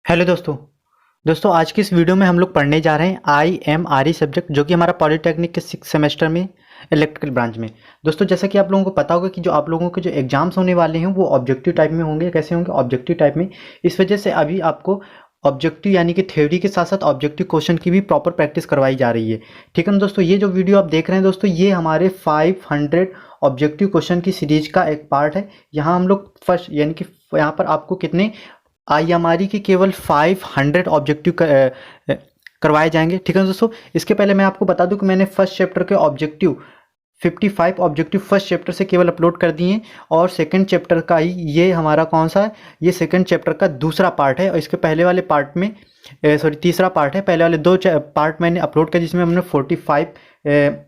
Hello दोस्तों आज की इस वीडियो में हम लोग पढ़ने जा रहे हैं IMRE सब्जेक्ट जो कि हमारा पॉलिटेक्निक के 6 सेमेस्टर में इलेक्ट्रिकल ब्रांच में। दोस्तों जैसा कि आप लोगों को पता होगा कि जो आप लोगों के जो एग्जाम्स होने वाले हैं वो ऑब्जेक्टिव टाइप में होंगे। कैसे होंगे? ऑब्जेक्टिव टाइप में। इस वजह से अभी आपको ऑब्जेक्टिव यानी कि थ्योरी के साथ साथ ऑब्जेक्टिव क्वेश्चन की भी प्रॉपर प्रैक्टिस करवाई जा रही है। ठीक है ना दोस्तों, ये जो वीडियो आप देख रहे हैं दोस्तों, ये हमारे 500 ऑब्जेक्टिव क्वेश्चन की सीरीज का एक पार्ट है। यहाँ हम लोग फर्स्ट यानी कि यहाँ पर आपको कितने IMRE के केवल 500 ऑब्जेक्टिव करवाए जाएंगे। ठीक है दोस्तों, इसके पहले मैं आपको बता दूं कि मैंने फर्स्ट चैप्टर के ऑब्जेक्टिव 55 ऑब्जेक्टिव फर्स्ट चैप्टर से केवल अपलोड कर दिए हैं और सेकंड चैप्टर का ही ये हमारा कौन सा है, ये सेकंड चैप्टर का दूसरा पार्ट है। और इसके पहले वाले पार्ट में तीसरा पार्ट है। पहले वाले दो पार्ट मैंने अपलोड किया जिसमें हमने 45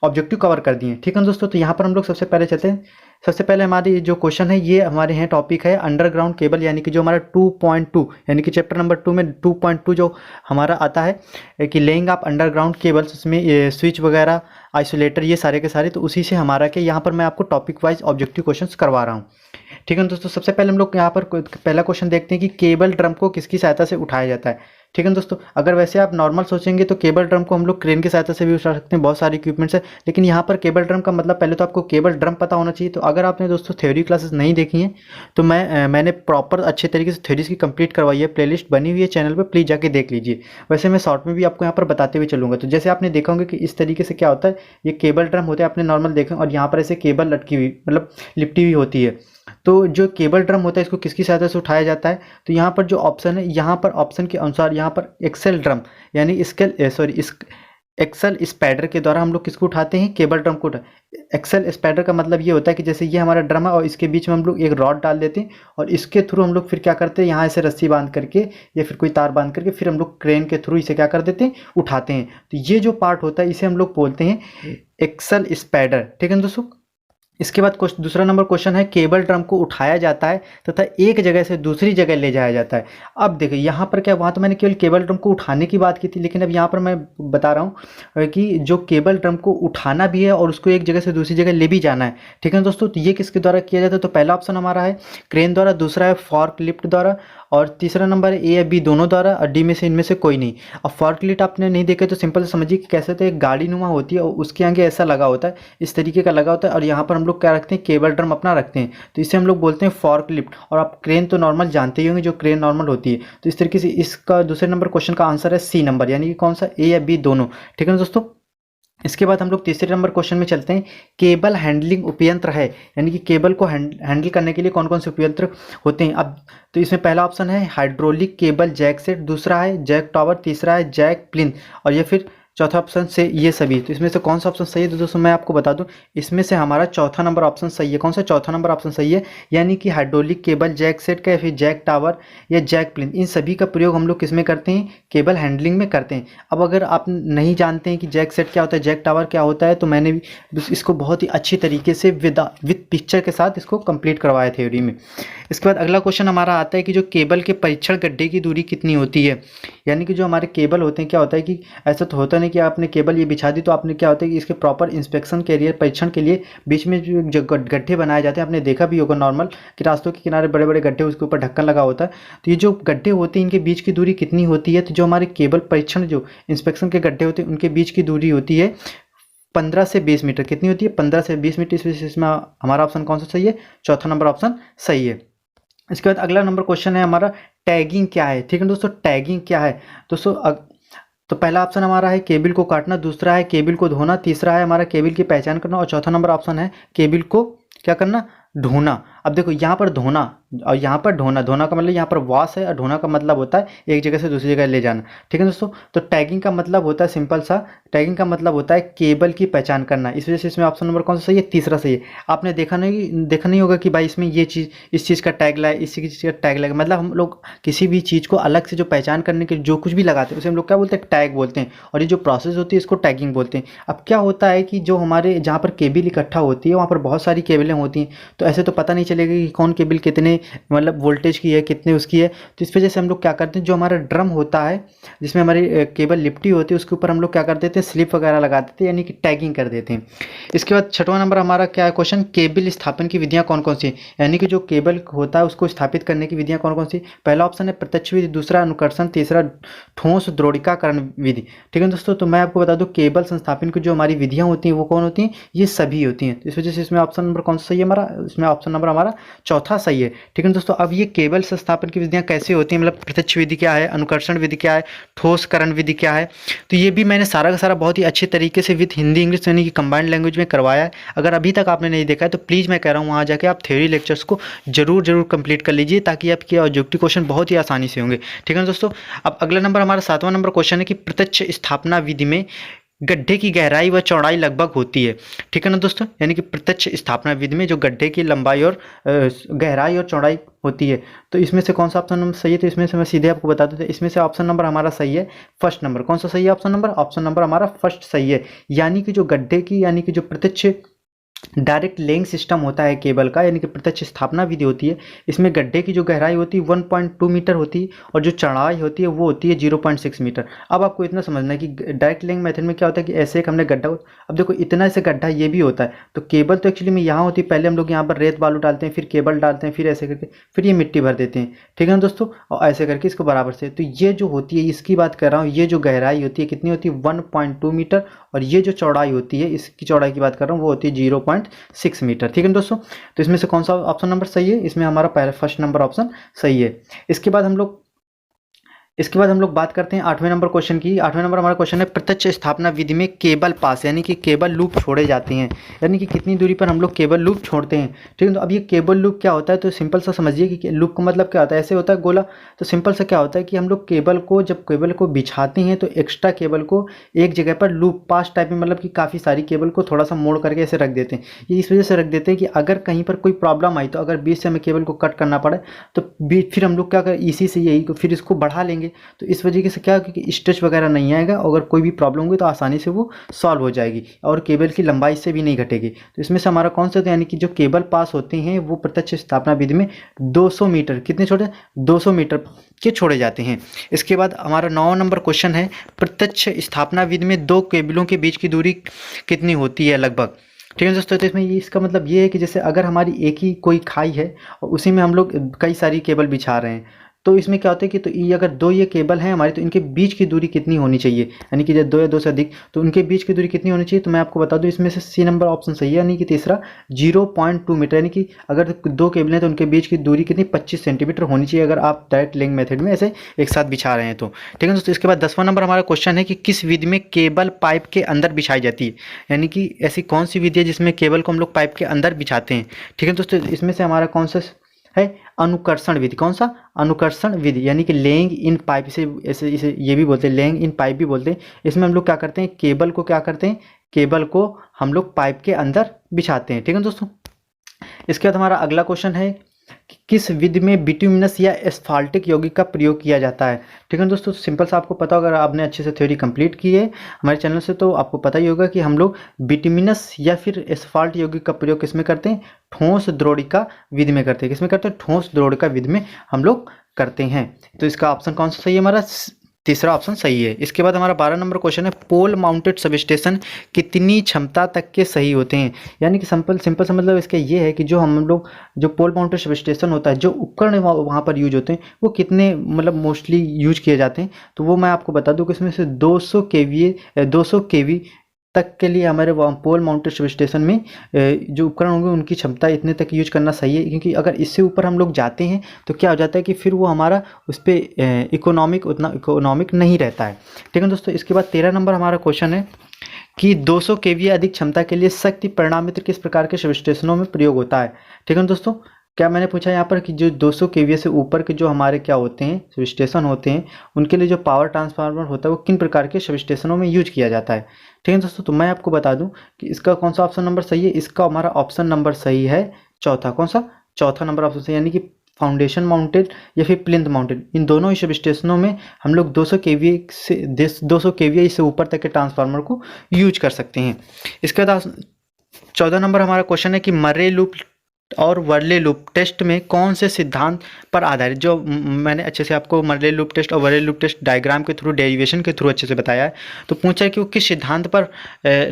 ऑब्जेक्टिव कवर कर दिए। ठीक है दोस्तों, तो यहाँ पर हम लोग सबसे पहले चलते हैं। सबसे पहले हमारी जो क्वेश्चन है ये हमारे हैं टॉपिक है अंडरग्राउंड केबल, यानी कि जो हमारा 2.2 यानी कि चैप्टर नंबर 2 में 2.2 जो हमारा आता है कि लेइंग आप अंडरग्राउंड केबल्स, उसमें स्विच वगैरह, आइसोलेटर, ये सारे के सारे, तो उसी से हमारा के यहाँ पर मैं आपको टॉपिक वाइज ऑब्जेक्टिव क्वेश्चंस करवा रहा हूँ। ठीक है दोस्तों, सबसे पहले हम लोग यहाँ पर पहला क्वेश्चन देखते हैं कि केबल ड्रम को किसकी सहायता से उठाया जाता है। ठीक है दोस्तों, अगर वैसे आप नॉर्मल सोचेंगे तो केबल ड्रम को हम लोग क्रेन की सहायता से भी उठा सकते हैं, बहुत सारे इक्विपमेंट्स है। लेकिन यहाँ पर केबल ड्रम का मतलब पहले तो आपको केबल ड्रम पता होना चाहिए। तो अगर आपने दोस्तों थ्योरी क्लासेस नहीं देखी हैं तो मैंने प्रॉपर अच्छे तरीके से थ्योरीज की कंप्लीट करवाई है, प्लेलिस्ट बनी हुई है चैनल पर, प्लीज़ जाके देख लीजिए। वैसे मैं शॉर्ट में भी आपको यहाँ पर बताते हुए चलूँगा। तो जैसे आपने देखा होंगे कि इस तरीके से क्या होता है, ये केबल ड्रम होते हैं, आपने नॉर्मल देखे, और यहाँ पर ऐसे केबल लटकी हुई मतलब लिपटी हुई होती है। तो जो केबल ड्रम होता है इसको किसकी सहायता से उठाया जाता है, तो यहाँ पर जो ऑप्शन है, यहाँ पर ऑप्शन के अनुसार यहाँ पर एक्सेल ड्रम यानी एक्सेल स्पैडर के द्वारा हम लोग किसको उठाते हैं, केबल ड्रम को। एक्सेल स्पैडर का मतलब ये होता है कि जैसे ये हमारा ड्रम है और इसके बीच में हम लोग एक रॉड डाल देते हैं और इसके थ्रू हम लोग फिर क्या करते हैं, यहाँ से रस्सी बांध करके या फिर कोई तार बांध करके फिर हम लोग क्रेन के थ्रू इसे क्या कर देते हैं, उठाते हैं। तो ये जो पार्ट होता है इसे हम लोग बोलते हैं एक्सेल स्पैडर। ठीक है दोस्तों, इसके बाद दूसरा नंबर क्वेश्चन है, केबल ड्रम को उठाया जाता है तथा एक जगह से दूसरी जगह ले जाया जाता है। अब देखिए यहाँ पर क्या, वहाँ तो मैंने केवल केबल ड्रम को उठाने की बात की थी, लेकिन अब यहाँ पर मैं बता रहा हूँ कि जो केबल ड्रम को उठाना भी है और उसको एक जगह से दूसरी जगह ले भी जाना है। ठीक है दोस्तों, तो ये किसके द्वारा किया जाता है, तो पहला ऑप्शन हमारा है क्रेन द्वारा, दूसरा है फॉर्क लिफ्ट द्वारा, और तीसरा नंबर है ए या बी दोनों द्वारा, और डी में से इनमें से कोई नहीं। अब फॉर्क लिफ्ट आपने नहीं देखे तो सिंपल से समझिए कि कैसे, तो एक गाड़ी नुमा होती है और उसके आगे ऐसा लगा होता है, इस तरीके का लगा होता है, और यहाँ पर हम लोग क्या रखते हैं, केबल ड्रम अपना रखते हैं, तो इसे हम लोग बोलते हैं फॉर्क लिफ्ट। और आप क्रेन तो नॉर्मल जानते ही होंगे, जो क्रेन नॉर्मल होती है। तो इस तरीके से इसका दूसरे नंबर क्वेश्चन का आंसर है सी नंबर, यानी कि कौन सा, ए या बी दोनों। ठीक है ना दोस्तों, इसके बाद हम लोग तीसरे नंबर क्वेश्चन में चलते हैं। केबल हैंडलिंग उपयंत्र है, यानी कि केबल को हैंडल करने के लिए कौन कौन से उपयंत्र होते हैं। अब तो इसमें पहला ऑप्शन है हाइड्रोलिक केबल जैक सेट, दूसरा है जैक टावर, तीसरा है जैक प्लिन, और ये फिर चौथा ऑप्शन से ये सभी। तो इसमें से कौन सा ऑप्शन सही है, तो दोस्तों मैं आपको बता दूं, इसमें से हमारा चौथा नंबर ऑप्शन सही है। कौन सा, चौथा नंबर ऑप्शन सही है, यानी कि हाइड्रोलिक केबल जैक सेट का या फिर जैक टावर या जैक प्लिन, इन सभी का प्रयोग हम लोग किस में करते हैं, केबल हैंडलिंग में करते हैं। अब अगर आप नहीं जानते हैं कि जैक सेट क्या होता है, जैक टावर क्या होता है, तो मैंने भी इसको बहुत ही अच्छी तरीके से विद पिक्चर के साथ इसको कंप्लीट करवाया थ्योरी में। इसके बाद अगला क्वेश्चन हमारा आता है कि जो केबल के परीक्षण गड्ढे की दूरी कितनी होती है, यानी कि जो हमारे केबल होते हैं, क्या होता है कि ऐसा तो होता नहीं कि आपने केबल ये बिछा दी तो आपने क्या होता है कि इसके प्रॉपर इंस्पेक्शन के लिए, परीक्षण के लिए बीच में जो गड्ढे बनाए जाते हैं, आपने देखा भी होगा नॉर्मल कि रास्तों के किनारे बड़े बड़े गड्ढे, उसके ऊपर ढक्कन लगा होता है। तो ये जो गड्ढे होते हैं इनके बीच की दूरी कितनी होती है, तो जो हमारे केबल परीक्षण जो इंस्पेक्शन के गड्ढे होते हैं उनके बीच की दूरी होती है 15 से 20 मीटर। कितनी होती है, 15 से 20 मीटर। इसमें हमारा ऑप्शन कौन सा सही है, चौथा नंबर ऑप्शन सही है। इसके बाद अगला नंबर क्वेश्चन है हमारा, टैगिंग क्या है। ठीक है दोस्तों, टैगिंग क्या है दोस्तों, तो पहला ऑप्शन हमारा है केबल को काटना, दूसरा है केबल को धोना, तीसरा है हमारा केबल की पहचान करना, और चौथा नंबर ऑप्शन है केबल को क्या करना, ढोना। अब देखो यहाँ पर धोना और यहाँ पर ढोना, धोना का मतलब यहाँ पर वॉश है और ढोना का मतलब होता है एक जगह से दूसरी जगह ले जाना। ठीक है दोस्तों, तो टैगिंग का मतलब होता है सिंपल सा, टैगिंग का मतलब होता है केबल की पहचान करना। इस वजह से इसमें ऑप्शन नंबर कौन सा सही है, तीसरा सही है। आपने देखा नहीं होगा कि भाई इसमें ये चीज़, इस चीज़ का टैग लगा, इस चीज़ का टैग लगा, मतलब हम लोग किसी भी चीज़ को अलग से जो पहचान करने के जो कुछ भी लगाते हैं उसे हम लोग क्या बोलते हैं, टैग बोलते हैं, और ये जो प्रोसेस होती है इसको टैगिंग बोलते हैं। अब क्या होता है कि जो हमारे जहाँ पर केबल इकट्ठा होती है वहाँ पर बहुत सारी केबलें होती हैं, तो ऐसे तो पता नहीं चलेगा चलेगा कि कौन केबल कितने मतलब वोल्टेज की है, कितने उसकी है। तो इस वजह से हम लोग क्या करते हैं, जो हमारा ड्रम होता है जिसमें हमारी केबल लिपटी होती है उसके ऊपर हम लोग क्या कर देते हैं, स्लिप वगैरह लगा देते हैं, यानी कि टैगिंग कर देते हैं। इसके बाद छठवां नंबर हमारा क्या है क्वेश्चन, केबल स्थापन की विधियाँ कौन कौन सी, यानी कि जो केबल होता है उसको स्थापित करने की विधियाँ कौन कौन सी। पहला ऑप्शन है प्रत्यक्ष विधि, दूसरा अनुकर्षण, तीसरा ठोस द्रोणिकाकरण विधि। ठीक है दोस्तों, तो मैं आपको बता दूं केबल संस्थापन की जो हमारी विधियां होती हैं वो कौन होती हैं, ये सभी होती हैं। तो इस वजह से इसमें ऑप्शन नंबर कौन सा सही है हमारा, इसमें ऑप्शन नंबर हमारा चौथा सही है। ठीक है दोस्तों, अब ये केबल संस्थापन की विधियां कैसे होती हैं, मतलब प्रत्यक्ष विधि क्या है, अनुकर्षण विधि क्या है, ठोसकरण विधि क्या है, तो ये भी मैंने सारा का सारा बहुत ही अच्छे तरीके से विथ हिंदी इंग्लिश यानी कि कंबाइंड लैंग्वेज में करवाया है। अगर अभी तक आपने नहीं देखा है तो प्लीज़ मैं कह रहा हूँ वहाँ जाके आप थ्योरी लेक्चर्स को जरूर कंप्लीट कर लीजिए, ताकि आपके ऑब्जेक्टिव क्वेश्चन बहुत ही आसानी से होंगे। ठीक है दोस्तों, अब अगला नंबर हमारा 7वां नंबर क्वेश्चन है कि प्रत्यक्ष स्थापना विधि में गड्ढे की गहराई व चौड़ाई लगभग होती है। ठीक है ना दोस्तों, यानी कि प्रत्यक्ष स्थापना विधि में जो गड्ढे की लंबाई और गहराई और चौड़ाई होती है, तो इसमें से कौन सा ऑप्शन नंबर सही है, तो इसमें से मैं सीधे आपको बता देता हूँ, इसमें से ऑप्शन नंबर हमारा सही है फर्स्ट नंबर। कौन सा सही है ऑप्शन नंबर, ऑप्शन नंबर हमारा फर्स्ट सही है। यानी कि जो गड्ढे की यानी कि जो प्रत्यक्ष डायरेक्ट लेइंग सिस्टम होता है केबल का, यानी कि प्रत्यक्ष स्थापना विधि होती है, इसमें गड्ढे की जो गहराई होती है 1.2 मीटर होती है और जो चौड़ाई होती है वो होती है 0.6 मीटर। अब आपको इतना समझना है कि डायरेक्ट लेइंग मेथड में क्या होता है कि ऐसे एक हमने गड्ढा, अब देखो इतना से गड्ढा ये भी होता है, तो केबल तो एक्चुअली में यहाँ होती है, पहले हम लोग यहाँ पर रेत बालू डालते हैं, फिर केबल डालते हैं, फिर ऐसे करके फिर ये मिट्टी भर देते हैं। ठीक है ना दोस्तों, और ऐसे करके इसको बराबर से, तो ये जो होती है इसकी बात कर रहा हूँ, ये जो गहराई होती है कितनी होती है 1.2 मीटर, और ये जो चौड़ाई होती है इसकी चौड़ाई की बात कर रहा हूँ वो होती है 0.6 मीटर। ठीक है दोस्तों, तो इसमें से कौन सा ऑप्शन नंबर सही है, इसमें हमारा पहला फर्स्ट नंबर ऑप्शन सही है। इसके बाद हम लोग बात करते हैं 8वें नंबर क्वेश्चन की। 8वें नंबर हमारा क्वेश्चन है प्रत्यक्ष स्थापना विधि में केबल पास यानी कि केबल लूप छोड़े जाते हैं, यानी कि कितनी दूरी पर हम लोग केबल लूप छोड़ते हैं। ठीक है, तो अब ये केबल लूप क्या होता है, तो सिंपल सा समझिए कि लूप का मतलब क्या होता है, ऐसे होता है गोला। तो सिंपल सा क्या होता है कि हम लोग केबल को जब केबल को बिछाते हैं तो एक्स्ट्रा केबल को एक जगह पर लूप पास टाइप में, मतलब कि काफ़ी सारी केबल को थोड़ा सा मोड़ करके ऐसे रख देते हैं। ये इस वजह से रख देते हैं कि अगर कहीं पर कोई प्रॉब्लम आई, तो अगर बीच से हमें केबल को कट करना पड़े तो फिर हम लोग क्या करें, इसी से यही फिर इसको बढ़ा लेंगे। तो इस वजह से क्या कि स्ट्रेच वगैरह नहीं आएगा, अगर कोई भी प्रॉब्लम होगी तो आसानी से वो सॉल्व हो जाएगी, और केबल की लंबाई से भी नहीं घटेगी। तो इसमें से हमारा कौन सा, तो यानी कि जो केबल पास होते हैं वो प्रत्यक्ष स्थापना विधि में 200 मीटर, कितने छोटे 200 मीटर के छोड़े जाते हैं। इसके बाद हमारा 9वां नंबर क्वेश्चन है प्रत्यक्ष स्थापना विधि में दो केबलों के बीच की दूरी कितनी होती है लगभग। ठीक है दोस्तों, तो इसमें ये इसका मतलब ये है कि जैसे अगर हमारी एक ही कोई खाई है और उसी में हम लोग कई सारी केबल बिछा रहे हैं, तो इसमें क्या होता है कि तो ये अगर दो ये केबल हैं हमारी, तो इनके बीच की दूरी कितनी होनी चाहिए, यानी कि जब दो या दो से अधिक, तो उनके बीच की दूरी कितनी होनी चाहिए। तो मैं आपको बता दूं इसमें से सी नंबर ऑप्शन सही है, यानी कि तीसरा 0.2 मीटर, यानी कि अगर दो केबल हैं तो उनके बीच की दूरी कितनी 25 सेंटीमीटर होनी चाहिए, अगर आप डायरेक्ट लिंक मेथड में ऐसे एक साथ बिछा रहे हैं तो। ठीक है दोस्तों, इसके बाद 10वां नंबर हमारा क्वेश्चन है कि किस विधि में केबल पाइप के अंदर बिछाई जाती है, यानी कि ऐसी कौन सी विधि है जिसमें केबल को हम लोग पाइप के अंदर बिछाते हैं। ठीक है दोस्तों, इसमें से हमारा कौन सा है, अनुकर्षण विधि। कौन सा, अनुकर्षण विधि, यानी कि लेइंग इन पाइप, इसे इसे ये भी बोलते हैं, लेइंग इन पाइप भी बोलते हैं। इसमें हम लोग क्या करते हैं, केबल को क्या करते हैं, केबल को हम लोग पाइप के अंदर बिछाते हैं। ठीक है दोस्तों, इसके बाद हमारा अगला क्वेश्चन है कि किस विधि में बिटुमिनस या एस्फाल्टिक यौगिक का प्रयोग किया जाता है। ठीक है दोस्तों, सिंपल सा आपको पता होगा, अगर आपने अच्छे से थ्योरी कंप्लीट की है हमारे चैनल से तो आपको पता ही होगा कि हम लोग बिटुमिनस या फिर एस्फाल्ट यौगिक का प्रयोग किस में करते हैं, ठोस द्रोणिका विधि में करते हैं। किस में करते हैं, ठोस द्रोणिका विधि में हम लोग करते हैं। तो इसका ऑप्शन कौन सा सही है हमारा, तीसरा ऑप्शन सही है। इसके बाद हमारा 12 नंबर क्वेश्चन है पोल माउंटेड सब स्टेशन कितनी क्षमता तक के सही होते हैं, यानी कि सिंपल सा मतलब इसका ये है कि जो हम लोग जो पोल माउंटेड सब स्टेशन होता है, जो उपकरण वहाँ पर यूज होते हैं वो कितने मतलब मोस्टली यूज किए जाते हैं। तो वो मैं आपको बता दूं कि इसमें से 200 केवी तक के लिए हमारे पोल माउंटेड सब स्टेशन में जो उपकरण होंगे उनकी क्षमता इतने तक यूज करना सही है, क्योंकि अगर इससे ऊपर हम लोग जाते हैं तो क्या हो जाता है कि फिर वो हमारा उस पर उतना इकोनॉमिक नहीं रहता है। ठीक है दोस्तों, इसके बाद 13 नंबर हमारा क्वेश्चन है कि 200 केवीए अधिक क्षमता के लिए शक्ति परिणामित्र किस प्रकार के सब स्टेशनों में प्रयोग होता है। ठीक है दोस्तों, क्या मैंने पूछा यहाँ पर कि जो 200 केवीए से ऊपर के जो हमारे क्या होते हैं सब स्टेशन होते हैं, उनके लिए जो पावर ट्रांसफार्मर होता है वो किन प्रकार के सब स्टेशनों में यूज किया जाता है। ठीक है दोस्तों, तो मैं आपको बता दूं कि इसका कौन सा ऑप्शन नंबर सही है, इसका हमारा ऑप्शन नंबर सही है चौथा। कौन सा, चौथा नंबर ऑप्शन सही, यानी कि फाउंडेशन माउंटेड या फिर प्लिंथ माउंटेड, इन दोनों ही सब स्टेशनों में हम लोग 200 केवीए से ऊपर तक के ट्रांसफार्मर को यूज कर सकते हैं। इसके बाद 14 नंबर हमारा क्वेश्चन है कि मर्रे लूप और वर्ले लूप टेस्ट में कौन से सिद्धांत पर आधारित, जो मैंने अच्छे से आपको वर्ले लूप टेस्ट और वर्ले लूप टेस्ट डायग्राम के थ्रू, डेरिवेशन के थ्रू अच्छे से बताया है। तो पूछा है कि वो किस सिद्धांत पर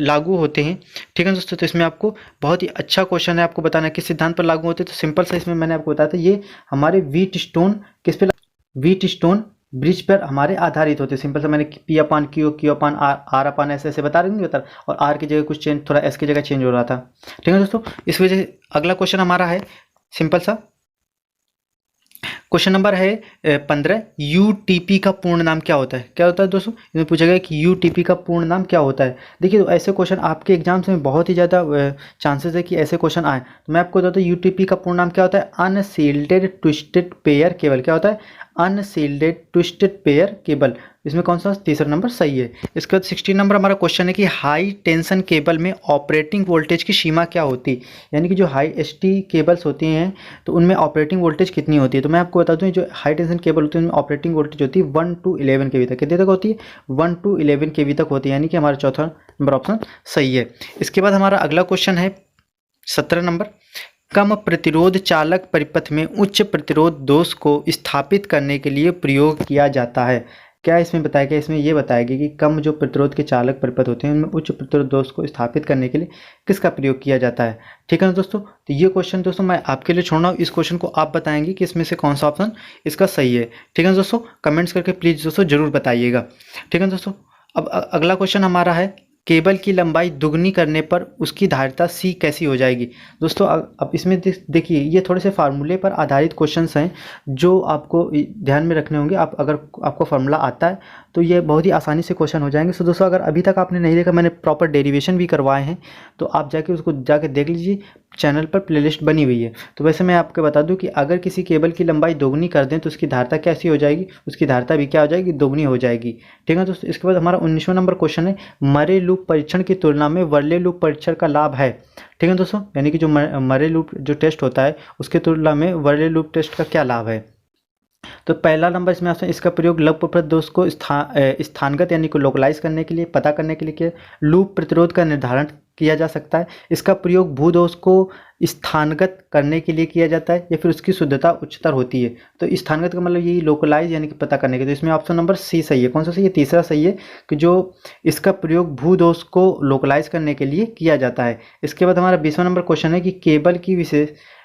लागू होते हैं। ठीक है दोस्तों, तो इसमें आपको बहुत ही अच्छा क्वेश्चन है, आपको बताना है किस सिद्धांत पर लागू होते हैं। तो सिंपल सा इसमें मैंने आपको बताया था, ये हमारे व्हीट स्टोन किस पे, व्हीट स्टोन ब्रिज पर हमारे आधारित होते हैं। सिंपल सा मैंने P upon Q, Q upon R, R upon ऐसे ऐसे बता रही नहीं बता, और आर की जगह कुछ चेंज, थोड़ा एस की जगह चेंज हो रहा था। ठीक है दोस्तों, इस वजह से अगला क्वेश्चन हमारा है सिंपल सा, क्वेश्चन नंबर है 15, यूटीपी का पूर्ण नाम क्या होता है। क्या होता है दोस्तों, इसमें पूछा गया कि यूटीपी का पूर्ण नाम क्या होता है। देखिए तो ऐसे क्वेश्चन आपके एग्जाम्स में बहुत ही ज़्यादा चांसेस है कि ऐसे क्वेश्चन आए। तो मैं आपको बताता हूँ यूटीपी का पूर्ण नाम क्या होता है, अनसील्डेड ट्विस्टेड पेयर केबल। क्या होता है, अनसील्डेड ट्विस्टेड पेयर केबल। इसमें कौन सा तीसरा नंबर सही है। इसके बाद 16 नंबर हमारा क्वेश्चन है कि हाई टेंशन केबल में ऑपरेटिंग वोल्टेज की सीमा क्या होती है, यानी कि जो हाई एसटी केबल्स होती हैं तो उनमें ऑपरेटिंग वोल्टेज कितनी होती है। तो मैं आपको बता दूं, जो हाई टेंशन केबल होती है उनमें ऑपरेटिंग वोल्टेज होती है 1 to 11 के वी तक। कितने तक होती है, 1 to 11 के वी तक होती है, यानी कि हमारा चौथा नंबर ऑप्शन सही है। इसके बाद हमारा अगला क्वेश्चन है 17 नंबर, कम प्रतिरोध चालक परिपथ में उच्च प्रतिरोध दोष को स्थापित करने के लिए प्रयोग किया जाता है। क्या इसमें बताया गया, इसमें ये बताया गया कि कम जो प्रतिरोध के चालक परिपथ होते हैं उनमें उच्च प्रतिरोध दोष को स्थापित करने के लिए किसका प्रयोग किया जाता है। ठीक है ना दोस्तों, तो ये क्वेश्चन दोस्तों मैं आपके लिए छोड़ रहा हूँ, इस क्वेश्चन को आप बताएंगे कि इसमें से कौन सा ऑप्शन इसका सही है। ठीक है दोस्तों, कमेंट्स करके प्लीज़ दोस्तों जरूर बताइएगा। ठीक है दोस्तों, अब अगला क्वेश्चन हमारा है, केबल की लंबाई दुगनी करने पर उसकी धारिता सी कैसी हो जाएगी। दोस्तों अब इसमें देखिए ये थोड़े से फार्मूले पर आधारित क्वेश्चंस हैं जो आपको ध्यान में रखने होंगे। आप अगर आपको फार्मूला आता है तो ये बहुत ही आसानी से क्वेश्चन हो जाएंगे। सो दोस्तों अगर अभी तक आपने नहीं देखा, मैंने प्रॉपर डेरिवेशन भी करवाए हैं, तो आप जाके उसको जाके देख लीजिए, चैनल पर प्लेलिस्ट बनी हुई है। तो वैसे मैं आपको बता दूं कि अगर किसी केबल की लंबाई दोगुनी कर दें तो उसकी धारिता कैसी हो जाएगी, उसकी धारिता भी क्या हो जाएगी, दोगुनी हो जाएगी। ठीक है दोस्तों, इसके बाद हमारा 19वां नंबर क्वेश्चन है, मरे लूप परीक्षण की तुलना में वर्ले लूप परीक्षण का लाभ है। ठीक है दोस्तों, यानी कि जो मरे लूप जो टेस्ट होता है उसकी तुलना में वर्ले लूप टेस्ट का क्या लाभ है। तो पहला नंबर इसमें आपसे, इसका प्रयोग लघु प्रपथ दोष को स्थानगत यानी कि लोकलाइज करने के लिए, पता करने के लिए किया। लूप प्रतिरोध का निर्धारण किया जा सकता है। इसका प्रयोग भूदोष को स्थानगत करने के लिए किया जाता है, या फिर उसकी शुद्धता उच्चतर होती है। तो स्थानगत का मतलब यही लोकलाइज यानी कि पता करने के लिए। तो इसमें ऑप्शन नंबर सी सही है। कौन सा सही है, तीसरा सही है, कि जो इसका प्रयोग भूदोष को लोकलाइज करने के लिए किया जाता है। इसके बाद हमारा 20वां नंबर क्वेश्चन है कि केबल की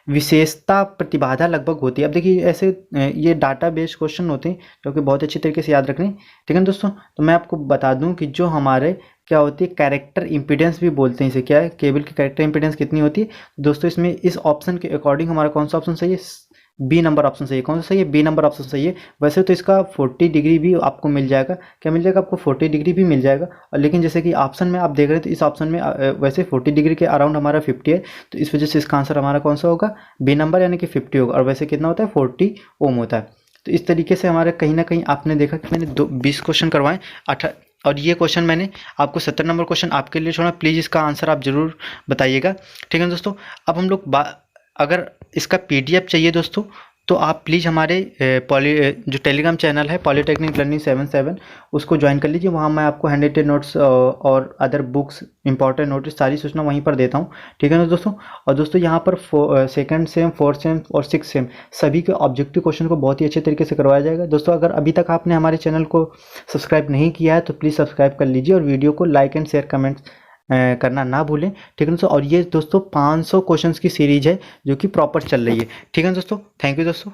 विशेषता प्रतिबाधा लगभग होती है। अब देखिए ऐसे ये डाटा बेस्ड क्वेश्चन होते हैं जो कि बहुत अच्छी तरीके से याद रखने। ठीक है दोस्तों, तो मैं आपको बता दूं कि जो हमारे क्या होती है, कैरेक्टर इंपीडेंस भी बोलते हैं इसे। क्या है, केबल की कैरेक्टर इंपीडेंस कितनी होती है दोस्तों। इसमें इस ऑप्शन के अकॉर्डिंग हमारा कौन सा ऑप्शन सही है, बी नंबर ऑप्शन सही है। कौन सा सही है, बी नंबर ऑप्शन सही है। वैसे तो इसका 40 डिग्री भी आपको मिल जाएगा। क्या मिल जाएगा आपको, 40 डिग्री भी मिल जाएगा। और लेकिन जैसे कि ऑप्शन में आप देख रहे हैं तो इस ऑप्शन में वैसे 40 डिग्री के अराउंड हमारा 50 है, तो इस वजह से इसका आंसर हमारा कौन सा होगा, बी नंबर यानी कि 50 होगा। और वैसे कितना होता है, 40 ओम होता है। तो इस तरीके से हमारे कहीं ना कहीं आपने देखा कि मैंने 20 क्वेश्चन करवाए, और ये क्वेश्चन मैंने आपको 70 नंबर क्वेश्चन आपके लिए छोड़ा। प्लीज़ इसका आंसर आप ज़रूर बताइएगा। ठीक है दोस्तों, अब हम लोग अगर इसका PDF चाहिए दोस्तों तो आप प्लीज़ हमारे जो टेलीग्राम चैनल है पॉलीटेक्निक लर्निंग 77 उसको ज्वाइन कर लीजिए। वहाँ मैं आपको हैंड रिटेन नोट्स और अदर बुक्स, इंपॉर्टेंट नोट्स, सारी सूचना वहीं पर देता हूँ। ठीक है ना दोस्तों, और दोस्तों यहाँ पर सेकंड सेम, फोर्थ सेम और सिक्स सेम सभी के ऑब्जेक्टिव क्वेश्चन को बहुत ही अच्छे तरीके से करवाया जाएगा। दोस्तों अगर अभी तक आपने हमारे चैनल को सब्सक्राइब नहीं किया है तो प्लीज़ सब्सक्राइब कर लीजिए, और वीडियो को लाइक एंड शेयर कमेंट करना ना भूलें। ठीक है दोस्तों, और ये दोस्तों 500 क्वेश्चंस की सीरीज है जो कि प्रॉपर चल रही है। ठीक है दोस्तों, थैंक यू दोस्तों।